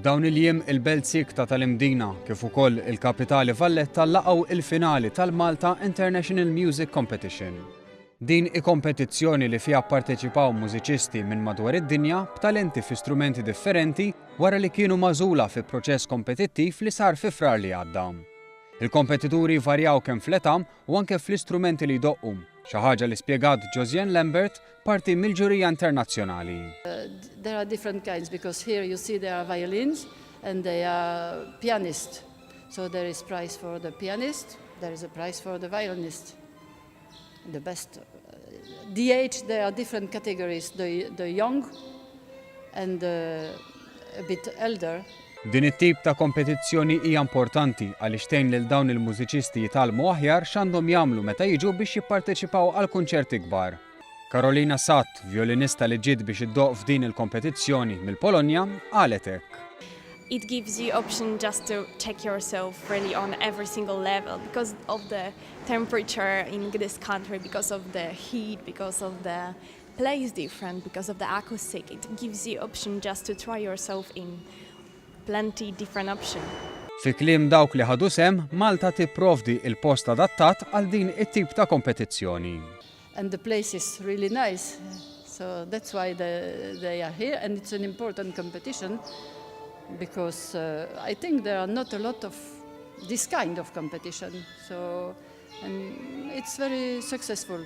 F'dawn il-jiem il-Belt Sikta tal-Imdina kif ukoll il-Kapitali Valletta laqgħu il-finali tal-Malta International Music Competition. Din i-kompetizzjoni li fiha pparteċipaw mużiċisti minn madwar id-dinja b'talenti fi strumenti differenti wara li kienu magħżula fi proċess kompetittiv li sar fi frar li għadda. Il-kompetituri varjaw kemm fl-età u anke fl-istrumenti li jdoqqu, xi ħaġa li spjegat Josiane Lambert, parti mill-ġurija internazzjonali. There are different kinds because here you see there are violins and they are pianists. So there is prize for the pianist, there is a prize for the violinist. The best. The age, there are different categories, the young and a bit elder. Din it-tip ta' kompetizzjoni hija importanti għaliex tgħin lil dawn il-mużiċisti jitgħallmu aħjar x'għandhom jagħmlu meta jiġu biex jipparteċipaw għal kunċerti kbar. Carolina Satt, violinista li ġiet biex iddoq f'din il-kompetizzjoni mill-Polonja, qalet hekk. It gives you option just to check yourself really on every single level because of the temperature in this country, because of the heat, because of the place different, because of the acoustic. It gives you option just to try yourself in plenty different option. Fi kliem dawk li ħadu sem, Malta tipprovdi il-post adattat għal din it-tip ta' kompetizzjoni. And the place is really nice, so that's why they are here, and it's an important competition because I think there are not a lot of this kind of competition, so and it's very successful.